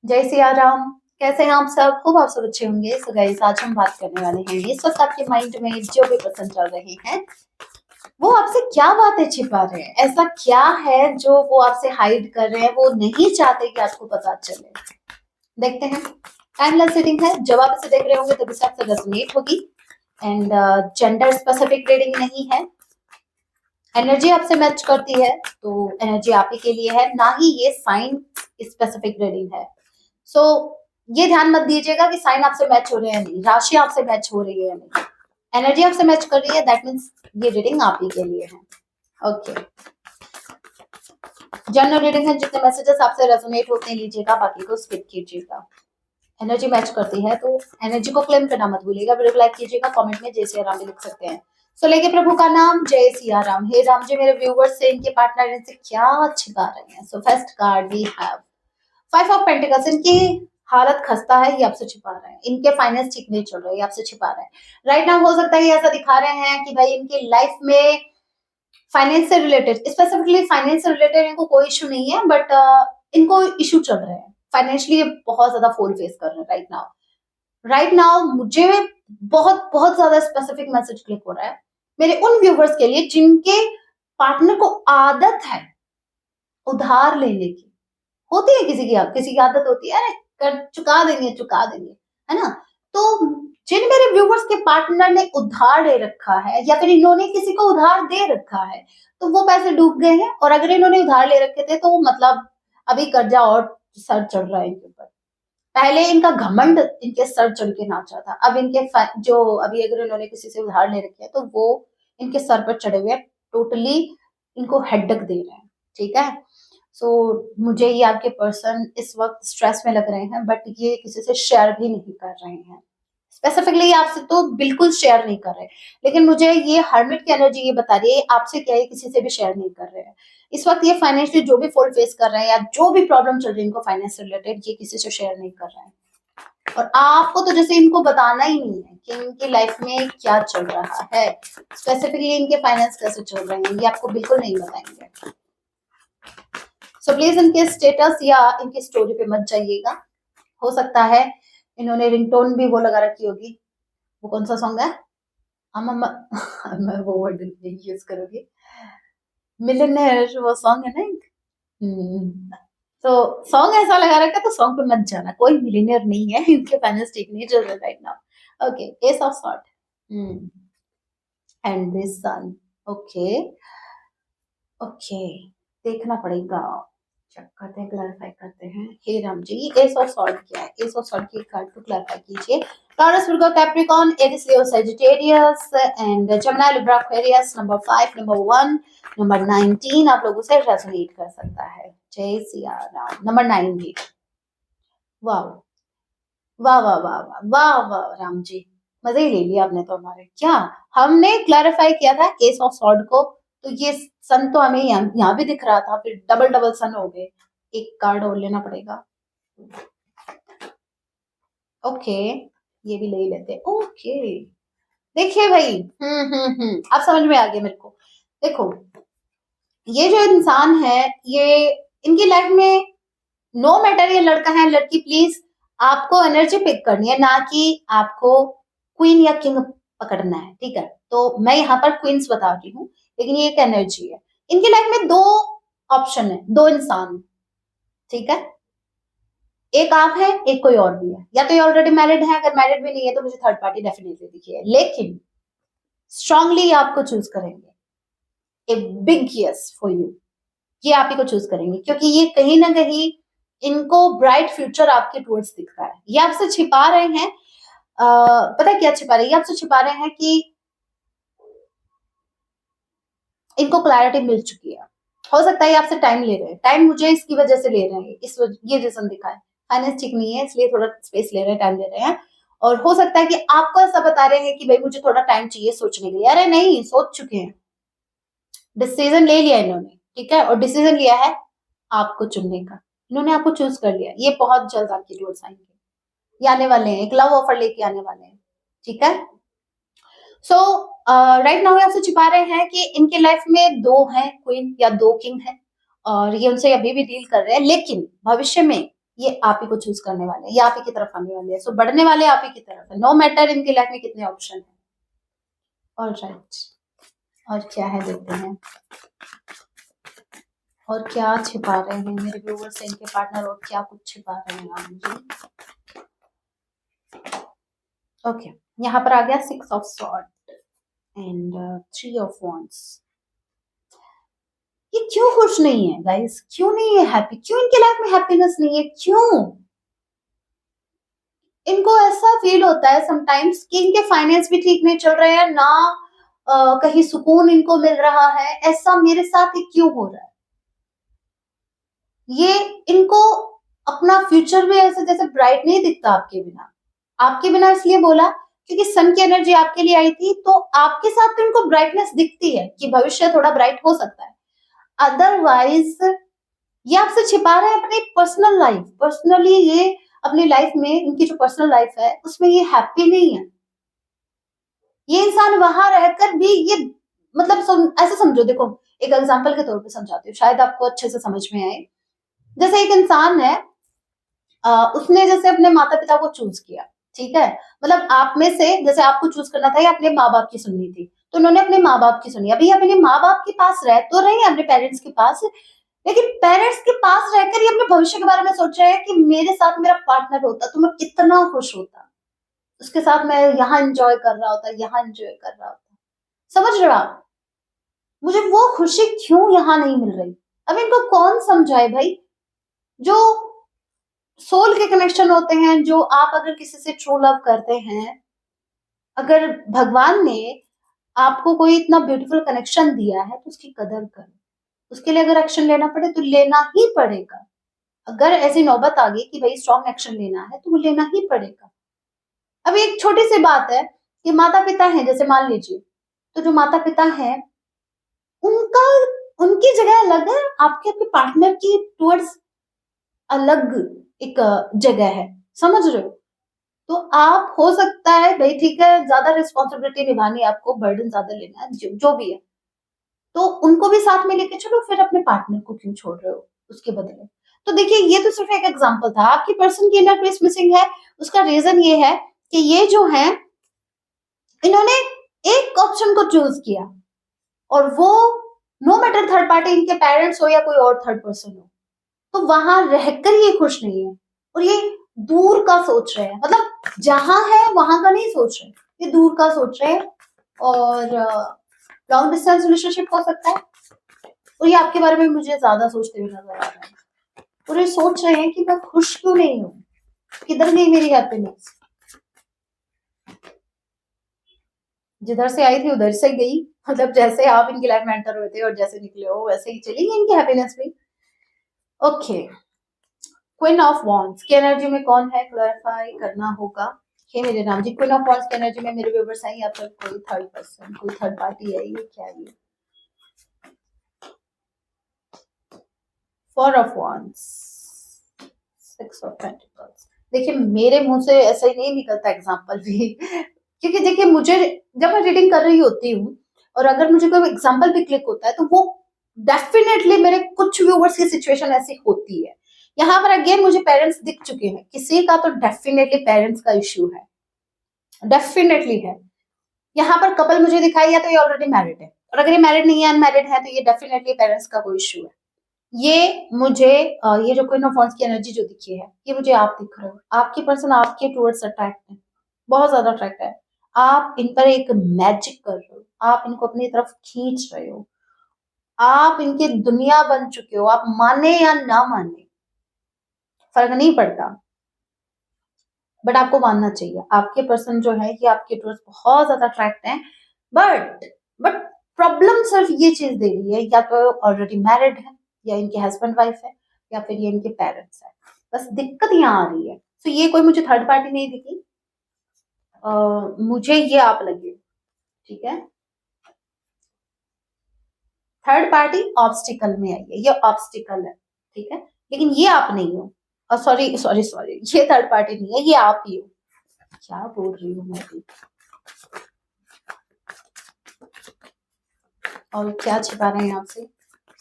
जय सिया राम। कैसे हैं आप सब? खूब आप सब अच्छे होंगे। सो गाइस, आज हम बात करने वाले हैं इस वक्त आपके माइंड में जो भी पर्सन चल रहे हैं वो आपसे क्या बातें छिपा रहे हैं। ऐसा क्या है जो वो आपसे हाइड कर रहे हैं, वो नहीं चाहते कि आपको पता चले। देखते हैं। टाइमलेस रीडिंग है। जब आप इसे देख रहे होंगे तभी से आपसे रेजोनेट होगी। एंड जेंडर स्पेसिफिक रीडिंग नहीं है। एनर्जी आपसे मैच करती है तो एनर्जी आप ही के लिए है, ना ही ये साइन स्पेसिफिक रीडिंग है। सो ये ध्यान मत दीजिएगा कि साइन आपसे मैच हो रहे हैं नहीं, राशि आपसे मैच हो रही है नहीं, एनर्जी आपसे मैच कर रही है, दैट मीन्स ये रीडिंग आप ही के लिए है। ओके, जनरल रीडिंग है। जितने मैसेजेस आपसे रेजोनेट होते हैं लीजिएगा, बाकी को स्किप कीजिएगा। एनर्जी मैच करती है तो एनर्जी को क्लेम करना मत भूलिएगा। वीडियो लाइक कीजिएगा, कमेंट में जय सिया राम भी लिख सकते हैं। सो लेके प्रभु का नाम, जय सिया राम। हे राम जी, मेरे व्यूवर्स से इनके पार्टनर इनसे क्या छिपा रहे हैं। So first card we have 5 of pentacles. इनकी हालत खस्ता है, ये आपसे छिपा रहे हैं। इनके फाइनेंस ठीक नहीं चल रहे, ये आपसे छिपा रहे हैं। राइट नाउ हो सकता है ये ऐसा दिखा रहे हैं कि भाई इनकी लाइफ में फाइनेंस से रिलेटेड, स्पेसिफिकली फाइनेंस से रिलेटेड इनको कोई इशू नहीं है, बट इनको इशू चल रहे हैं फाइनेंशियली। बहुत ज्यादा फोल फेस कर रहे हैं राइट नाउ मुझे बहुत बहुत ज्यादा स्पेसिफिक मैसेज क्लिक हो रहा है मेरे उन व्यूवर्स के लिए जिनके पार्टनर को आदत है उधार लेने की। होती है किसी की आदत होती है, अरे कर चुका देंगे, है ना। तो जिन मेरे व्यूवर्स के पार्टनर ने उधार ले रखा है या फिर इन्होंने किसी को उधार दे रखा है तो वो पैसे डूब गए हैं। और अगर इन्होंने उधार ले रखे थे तो मतलब अभी कर्जा और सर चढ़ रहा है इनके ऊपर। पहले इनका घमंड इनके सर चढ़ के नाचा था, अब इनके जो अभी अगर इन्होंने किसी से उधार ले रखे हैं तो वो इनके सर पर चढ़े हुए टोटली इनको हेडक दे रहे हैं। ठीक है। सो मुझे ये आपके पर्सन इस वक्त स्ट्रेस में लग रहे हैं, बट ये किसी से शेयर भी नहीं कर रहे हैं। स्पेसिफिकली आपसे तो बिल्कुल शेयर नहीं कर रहे, लेकिन मुझे ये हर्मिट की एनर्जी ये बता रही है आपसे क्या है, किसी से भी शेयर नहीं कर रहे हैं इस वक्त। ये फाइनेंशियली जो भी फॉल फेस कर रहे हैं या जो भी प्रॉब्लम चल रही है इनको फाइनेंस से रिलेटेड, ये किसी से शेयर नहीं कर रहे हैं। और आपको तो जैसे इनको बताना ही नहीं है कि इनकी लाइफ में क्या चल रहा है, स्पेसिफिकली इनके फाइनेंस कैसे चल रहे हैं, ये आपको बिल्कुल नहीं बताएंगे। सो प्लीज इनके स्टेटस या इनकी स्टोरी पे मत जाइएगा। हो सकता है इन्होंने रिंगटोन भी वो लगा रखी होगी। वो कौन सा सॉन्ग है? मैं वो वर्ड नहीं यूज करूंगी। मिलियनेयर वो सॉन्ग है ना एक। तो सॉन्ग ऐसा लगा रखा है तो सॉन्ग पे मत जाना। कोई मिलियनेयर नहीं है, इनके फाइनेंस ठीक नहीं चल रहा right now. Okay, ace of sword and this sun. Okay okay, देखना पड़ेगा। चेक करते हैं, क्लैरिफाई करते हैं। हे Ram ji, ace of sword क्या है? एस ऑफ सॉर्ड की कार्ड को क्लैरिफाई कीजिए। Taurus, Virgo, Capricorn, Aries, Leo, Sagittarius and Gemini, Libra, Aquarius. Number 5, number 1, number 19 आप लोगों से रेजोनेट कर सकता है। जय सिया राम। नंबर 9 भी। वाह वाह वाह वाह वाह वाह वाह राम जी, मजे ही ले लिया आपने तो हमारे। क्या हमने क्लैरिफाई किया था एस ऑफ सॉर्ड को, तो ये सन तो हमें यहाँ भी दिख रहा था, फिर डबल डबल सन हो गए। एक कार्ड और लेना पड़ेगा। ओके, ये भी ले ही लेते। ओके, देखिए भाई, अब समझ में आ गया मेरे को। देखो, ये जो इंसान है, ये इनकी लाइफ में नो मैटर ये लड़का है लड़की, प्लीज आपको एनर्जी पिक करनी है, ना कि आपको क्वीन या किंग पकड़ना है। ठीक है, तो मैं यहाँ पर क्वींस बता रही हूँ, लेकिन ये एक एनर्जी है। इनकी लाइफ में दो ऑप्शन है, दो इंसान। ठीक है, एक आप है, एक कोई और भी है, या तो ये ऑलरेडी मैरिड है। अगर मैरिड भी नहीं है तो मुझे थर्ड पार्टी डेफिनेटली दिखी है, लेकिन स्ट्रांगली आपको चूज करेंगे। A big yes for you, ये आप ही को चूज करेंगे, क्योंकि ये कहीं ना कहीं इनको ब्राइट फ्यूचर आपके टूवर्ड्स दिख रहा है। ये आपसे छिपा रहे हैं, पता है क्या छिपा रहे हैं? ये आपसे छिपा रहे हैं कि इनको क्लैरिटी मिल चुकी है। हो सकता है ये आपसे टाइम ले रहे हैं। टाइम मुझे इसकी वजह से ले रहे हैं, ये रीजन दिखा है। फाइनेंस ठीक नहीं है इसलिए थोड़ा स्पेस ले रहे हैं, टाइम ले रहे हैं। और हो सकता है कि आपको ऐसा बता रहे हैं कि भाई मुझे थोड़ा टाइम चाहिए सोचने के लिए। अरे नहीं, सोच चुके हैं, डिसीजन ले लिया इन्होंने। ठीक है, और डिसीजन लिया है आपको चुनने का। इन्होंने आपको चूज कर लिया। ये बहुत जल्द आपकी टूवर्ड्स आएंगे, ये आने वाले हैं, एक लव ऑफर लेके आने वाले हैं। ठीक है। सो राइट नाउ आपसे छिपा रहे हैं कि इनके लाइफ में दो हैं क्वीन या दो किंग हैं, और ये उनसे अभी भी डील कर रहे हैं, लेकिन भविष्य में ये आप ही को चूज करने वाले हैं, ये आप ही की तरफ आने वाले हैं। सो बढ़ने वाले आप ही की तरफ है, नो मैटर इनकी लाइफ में कितने ऑप्शन है। ऑलराइट, और क्या है देखते हैं, और क्या छिपा रहे हैं मेरे व्यूअर्स से इनके पार्टनर, और क्या कुछ छिपा रहे हैं आप मुझे। ओके, यहाँ पर आ गया 6 of sword and 3 of wands. ये क्यों खुश नहीं है गाइस, क्यों नहीं है हैप्पी, क्यों इनकी लाइफ में हैप्पीनेस नहीं है, क्यों? इनको ऐसा फील होता है समटाइम्स कि इनके फाइनेंस भी ठीक नहीं चल रहे हैं ना, कहीं सुकून इनको मिल रहा है, ऐसा मेरे साथ ही क्यों हो रहा है। ये इनको अपना फ्यूचर भी ऐसे जैसे ब्राइट नहीं दिखता आपके बिना। आपके बिना इसलिए बोला क्योंकि सन की एनर्जी आपके लिए आई थी, तो आपके साथ तो इनको ब्राइटनेस दिखती है कि भविष्य थोड़ा ब्राइट हो सकता है। अदरवाइज ये आपसे छिपा रहे हैं अपनी पर्सनल लाइफ। पर्सनली ये अपनी लाइफ में, इनकी जो पर्सनल लाइफ है उसमें ये हैप्पी नहीं है। ये इंसान वहां रहकर भी ये, मतलब ऐसे समझो, देखो एक एग्जांपल के तौर पे समझाती हूँ, शायद आपको अच्छे से समझ में आए। जैसे एक इंसान है, उसने जैसे अपने माता पिता को चूज किया, ठीक है, मतलब आप में से जैसे आपको चूज करना था या अपने माँ बाप की सुननी थी, तो उन्होंने अपने माँ बाप की सुनी। अभी अपने माँ बाप के पास रह तो रहे हैं, अपने पेरेंट्स के पास, लेकिन पेरेंट्स के पास रहकर ये अपने भविष्य के बारे में सोच रहे हैं कि मेरे साथ मेरा पार्टनर होता तो मैं कितना खुश होता, उसके साथ मैं यहाँ एंजॉय कर रहा होता, यहाँ एंजॉय कर रहा होता। समझ रहे हो आप? मुझे वो खुशी क्यों यहाँ नहीं मिल रही। अब इनको कौन समझाए भाई। जो सोल के कनेक्शन होते हैं, जो आप अगर किसी से ट्रू लव करते हैं, अगर भगवान ने आपको कोई इतना ब्यूटीफुल कनेक्शन दिया है तो उसकी कदर करो। उसके लिए अगर एक्शन लेना पड़े तो लेना ही पड़ेगा। अगर ऐसी नौबत आ गई कि भाई स्ट्रॉन्ग एक्शन लेना है तो वो लेना ही पड़ेगा। अब एक छोटी सी बात है कि माता पिता हैं, जैसे मान लीजिए, तो जो माता पिता हैं उनका, उनकी जगह अलग है, आपके आपके पार्टनर की टुवर्ड्स अलग एक जगह है। समझ रहे हो? तो आप, हो सकता है भाई ठीक है, ज्यादा रिस्पॉन्सिबिलिटी निभानी है आपको, बर्डन ज्यादा लेना है, जो भी है, तो उनको भी साथ में लेके चलो, फिर अपने पार्टनर को क्यों छोड़ रहे हो उसके बदले। तो देखिए, ये तो सिर्फ एक एग्जांपल था। आपकी पर्सन की इनर पीस मिसिंग है, उसका रीजन ये है कि ये जो है, इन्होंने एक ऑप्शन को चूज किया, और वो नो मैटर थर्ड पार्टी, इनके पेरेंट्स हो या कोई और थर्ड पर्सन हो, तो वहां रहकर ये खुश नहीं है, और ये दूर का सोच रहे हैं, मतलब जहां है वहां का नहीं सोच रहे, ये दूर का सोच रहे हैं। और लॉन्ग डिस्टेंस रिलेशनशिप हो सकता है, और ये आपके बारे में मुझे ज्यादा सोचते हुए नजर आ रहे हैं, और ये सोच रहे हैं कि मैं खुश क्यों नहीं हूँ, किधर गई मेरी हैप्पीनेस। जिधर से आई थी उधर से गई, मतलब जैसे आप इनकी लाइफ में एंटर हुए थे और जैसे निकले हो वैसे ही चली गई इनकी हैप्पीनेस भी। ओके, क्वीन ऑफ वॉन्ड्स की एनर्जी में कौन है, क्लैरिफाई करना होगा। हे मेरे Ram ji, queen of wands की एनर्जी में मेरे व्यूअर्स हैं, या फिर कोई थर्ड पर्सन, कोई थर्ड पार्टी है, ये क्या है? ये four of wands, six of pentacles. देखिए, मेरे मुंह से ऐसा ही नहीं निकलता एग्जांपल भी क्योंकि देखिए, मुझे जब मैं रीडिंग कर रही होती हूँ और अगर मुझे कोई एग्जांपल भी क्लिक होता है तो वो डेफिनेटली मेरे कुछ व्यूअर्स की सिचुएशन ऐसी होती है। यहाँ पर अगेन मुझे पेरेंट्स दिख चुके हैं, किसी का तो डेफिनेटली पेरेंट्स का इश्यू है, डेफिनेटली है। यहाँ पर कपल मुझे दिखाई, या तो ये ऑलरेडी मैरिड है, और अगर ये मैरिड नहीं है, अनमैरिड है, तो ये डेफिनेटली पेरेंट्स का कोई इश्यू है। ये मुझे ये जो क्वीन ऑफ वॉन्ड्स की एनर्जी जो दिखी है, ये मुझे आप दिख रहे हो, आपकी पर्सन आपके टुवर्ड्स अट्रैक्ट है, बहुत ज्यादा अट्रैक्ट है। आप इन पर एक मैजिक कर रहे हो, आप इनको अपनी तरफ खींच रहे हो, आप इनकी दुनिया बन चुके हो, आप माने या ना माने फर्क नहीं पड़ता, बट आपको मानना चाहिए, आपके पर्सन जो है ये आपके टुवर्ड्स बहुत ज्यादा अट्रैक्ट है। बट प्रॉब्लम सिर्फ ये चीज दे रही है, या तो ऑलरेडी मैरिड है, या इनके हस्बैंड वाइफ है, या फिर ये इनके पेरेंट्स है। बस दिक्कत यहाँ आ रही है। तो ये कोई मुझे थर्ड पार्टी नहीं दिखी, मुझे ये आप लगे, ठीक है। थर्ड पार्टी ऑब्स्टिकल में आई है, ये ऑब्स्टिकल है, ठीक है, लेकिन ये आप नहीं हो। सॉरी सॉरी सॉरी, ये थर्ड पार्टी नहीं है, ये आप ही हो। क्या बोल रही हूँ मैं भी। और क्या छिपा रहे हैं आपसे,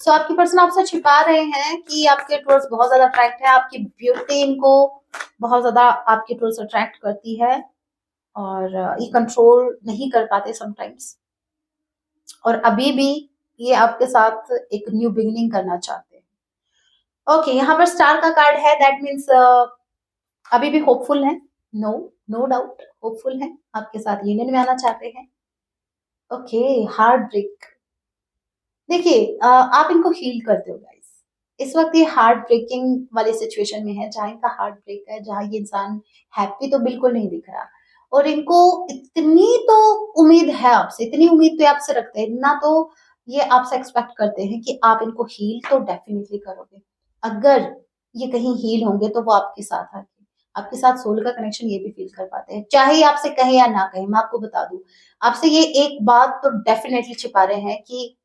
सो आपकी पर्सन आपसे छिपा रहे हैं कि आपके टूवर्ड्स बहुत ज्यादा अट्रैक्ट है, आपकी ब्यूटी इनको बहुत ज्यादा आपके टूवर्ड्स अट्रैक्ट करती है और ये कंट्रोल नहीं कर पाते समटाइम्स, और अभी भी ये आपके साथ एक न्यू बिगिनिंग करना चाहते हैं। ओके, यहाँ पर स्टार का कार्ड है, दैट मीन्स अभी भी होपफुल है, नो नो डाउट होपफुल है, आपके साथ यूनियन में आना चाहते हैं। ओके, हार्ट ब्रेक, देखिए आप इनको हील करते हो गाइस, इस वक्त ये हार्ट ब्रेकिंग वाली सिचुएशन में है, जहाँ इनका हार्ट ब्रेक है, जहाँ ये इंसान हैप्पी तो बिल्कुल नहीं दिख रहा, और इनको इतनी तो उम्मीद है आपसे, इतनी उम्मीद तो ये आपसे रखते हैं, इतना तो ये आपसे एक्सपेक्ट करते हैं कि आप इनको हील तो डेफिनेटली करोगे। अगर ये कहीं हील होंगे तो वो आपके साथ आके आपके साथ सोल का कनेक्शन ये भी फील कर पाते हैं, चाहे ये आपसे कहे या ना कहे। मैं आपको बता दूं, आपसे ये एक बात तो डेफिनेटली छिपा रहे हैं कि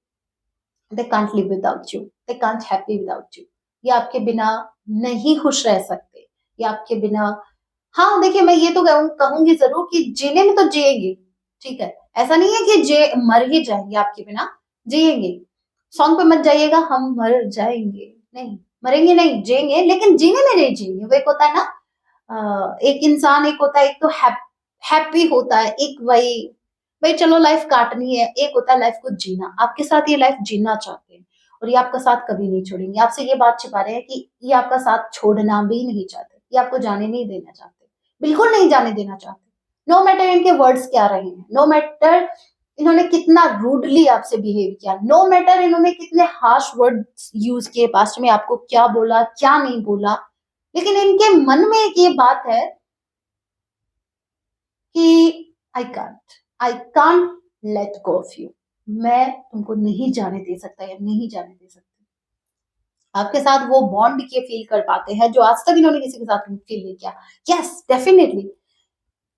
they can't live without you, they can't happy without you, ये आपके बिना नहीं खुश रह सकते, ये आपके बिना, हाँ देखिए मैं ये तो कहूंगी जरूर कि जीने में तो जिएंगे, ठीक है, ऐसा नहीं है कि जे मर ही जाएंगे आपके बिना, जिएंगे। सॉन्ग पे मत जाइएगा हम मर जाएंगे, नहीं, मरेंगे नहीं, जिएंगे, लेकिन जीने में नहीं जिएंगे। वो एक होता है ना, एक इंसान, एक होता है, एक तो हैप्पी होता है, एक वही भाई चलो लाइफ काटनी है, एक होता है लाइफ को जीना। आपके साथ ये लाइफ जीना चाहते हैं और ये आपका साथ कभी नहीं छोड़ेंगे। आपसे ये बात छिपा रहे हैं कि ये आपका साथ छोड़ना भी नहीं चाहते, ये आपको जाने नहीं देना चाहते, बिल्कुल नहीं जाने देना चाहते। नो मैटर इनके वर्ड्स क्या रहे हैं, नो मैटर इन्होंने कितना रूडली आपसे बिहेव किया, नो मैटर इन्होंने कितने हार्श वर्ड्स यूज किए पास्ट में, आपको क्या बोला क्या नहीं बोला, लेकिन इनके मन में एक ये बात है कि I can't let go of you, मैं तुमको नहीं जाने दे सकता या नहीं जाने दे सकती। आपके साथ वो बॉन्ड के फील कर पाते हैं जो आज तक इन्होंने किसी के साथ फील नहीं किया। यस डेफिनेटली,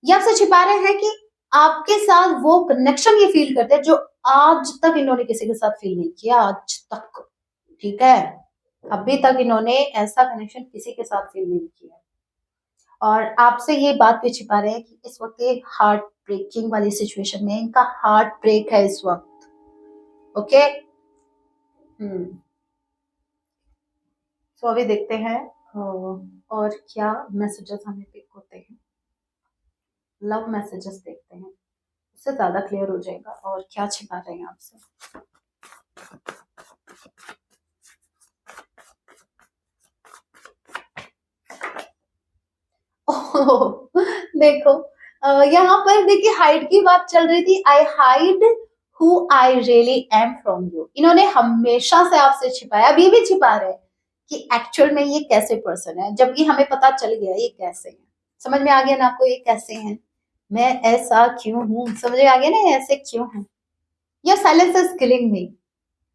ये आपसे छिपा रहे हैं कि आपके साथ वो कनेक्शन ये फील करते हैं जो आज तक इन्होंने किसी के साथ फील नहीं किया, आज तक, ठीक है, अभी तक इन्होंने ऐसा कनेक्शन किसी के साथ फील नहीं किया, और आपसे ये बात भी छिपा रहे हैं कि इस वक्त ये हार्ट ब्रेकिंग वाली सिचुएशन में, इनका हार्ट ब्रेक है इस वक्त। ओके, तो अभी देखते हैं और क्या मैसेजेस हमें पिक होते हैं। लव मैसेजेस देखते हैं, उससे ज्यादा क्लियर हो जाएगा और क्या छिपा रहे हैं आपसे। देखो यहाँ पर देखिए हाइड की बात चल रही थी, आई hide who I really am from you, इन्होंने हमेशा से आपसे छिपाया, अभी भी छिपा रहे हैं कि एक्चुअल में ये कैसे पर्सन है, जबकि हमें पता चल गया ये कैसे है। समझ में आ गया ना आपको ये कैसे हैं, मैं ऐसा क्यों हूं, समझ में आ गया ना ऐसे क्यों हूं। या साइलेंस इज किलिंग मी,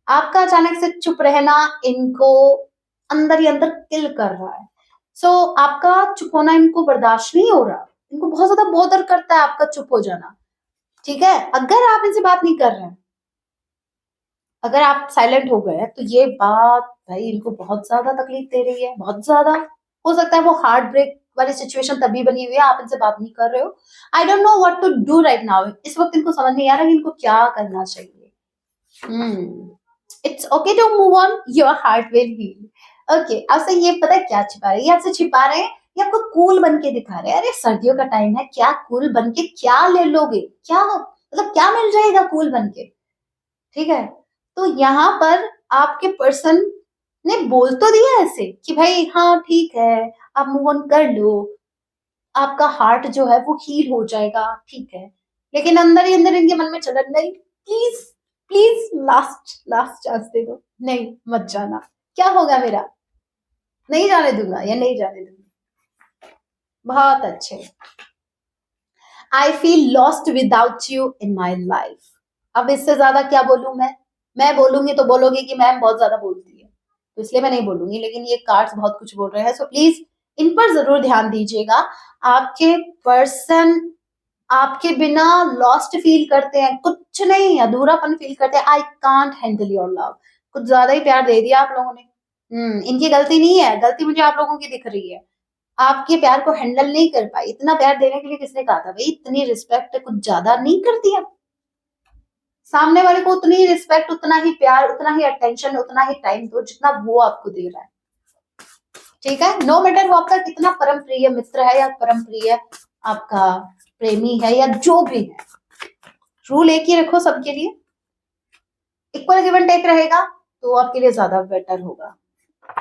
आपका अचानक से चुप रहना इनको अंदर ही अंदर किल कर रहा है। सो आपका चुप होना इनको बर्दाश्त नहीं हो रहा, इनको बहुत ज्यादा बोदर करता है आपका चुप हो जाना, ठीक है। अगर आप इनसे बात नहीं कर रहे हैं, अगर आप साइलेंट हो गए तो ये बात भाई इनको बहुत ज्यादा तकलीफ दे रही है, बहुत ज्यादा। हो सकता है वो हार्ट ब्रेक वाली सिचुएशन तभी बनी हुई है, आप इनसे बात नहीं कर रहे हो। I don't know what to do right now, इस वक्त इनको समझ नहीं आ रहा कि इनको क्या करना चाहिए। It's okay to move on, your heart will heal. Okay, आपसे ये पता है क्या छिपा रहे हैं, ये आपसे छिपा रहे हैं, ये आपको कूल बन के दिखा रहे हैं। अरे सर्दियों का टाइम है, क्या कूल बन के क्या ले लोगे, क्या मतलब क्या मिल जाएगा कूल बन के, ठीक है। तो यहाँ पर आपके पर्सन ने बोल तो दिया ऐसे कि भाई हाँ ठीक है, आप मूव ऑन कर लो, आपका हार्ट जो है वो हील हो जाएगा, ठीक है, लेकिन अंदर ही अंदर इनके मन में चला, नहीं please please last last chance दे दो, नहीं मत जाना, क्या होगा मेरा, नहीं जाने दूंगा या नहीं जाने दूंगा। बहुत अच्छे, I feel lost without you in my life. अब इससे ज्यादा क्या बोलूं मैं बोलूंगी तो बोलोगे कि मैम बहुत ज्यादा बोलती है, तो इसलिए मैं नहीं बोलूंगी, लेकिन ये कार्ड्स बहुत कुछ बोल रहे हैं, सो प्लीज इन पर जरूर ध्यान दीजिएगा। आपके पर्सन आपके बिना लॉस्ट फील करते हैं, कुछ नहीं, अधूरापन फील करते हैं, I can't handle your love, कुछ ज्यादा ही प्यार दे दिया आप लोगों ने। इनकी गलती नहीं है, गलती मुझे आप लोगों की दिख रही है, आपके प्यार को हैंडल नहीं कर पाई। इतना प्यार देने के लिए किसने कहा था भाई, इतनी रिस्पेक्ट कुछ ज्यादा नहीं कर दिया, सामने वाले को उतनी ही रिस्पेक्ट, उतना ही प्यार, उतना ही अटेंशन, उतना ही टाइम दो जितना वो आपको दे रहा है। ठीक है, नो मैटर वो आपका कितना परम प्रिय मित्र है या परम प्रिय आपका प्रेमी है या जो भी है, रूल एक ही रखो सबके लिए, इक्वल गिव एंड टेक रहेगा तो आपके लिए ज्यादा बेटर होगा।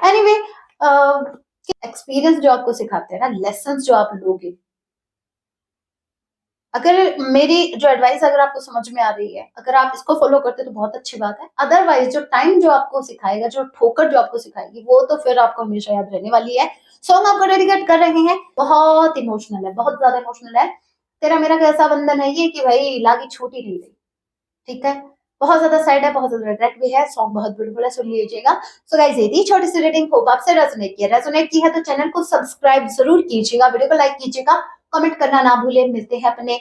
एनीवे, एक्सपीरियंस जो आपको सिखाते हैं ना, लेसन जो आप लोगे, अगर मेरी जो एडवाइस अगर आपको समझ में आ रही है, अगर आप इसको फॉलो करते तो बहुत अच्छी बात है। अदरवाइज जो टाइम जो आपको सिखाएगा, जो ठोकर जो आपको सिखाएगी, वो तो फिर आपको हमेशा याद रहने वाली है। सॉन्ग आपको डेडिकेट कर रहे हैं, बहुत इमोशनल है, बहुत ज्यादा इमोशनल है। तेरा मेरा कैसा बंधन है ये कि भाई लागी छूटी नहीं रही। ठीक है, बहुत ज्यादा सैड है, बहुत ज्यादा रिग्रेट भी है। सॉन्ग बहुत ब्यूटीफुल है, सुन लीजिएगा। सो गाइस, ये थी छोटी सी रेटिंग, होप आपसे रेजोनेट की है तो चैनल को सब्सक्राइब जरूर कीजिएगा, वीडियो को लाइक कीजिएगा, कमेंट करना ना भूले। मिलते हैं अपने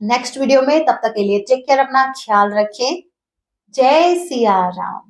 नेक्स्ट वीडियो में, तब तक के लिए टेक केयर, अपना ख्याल रखें। जय सिया राम।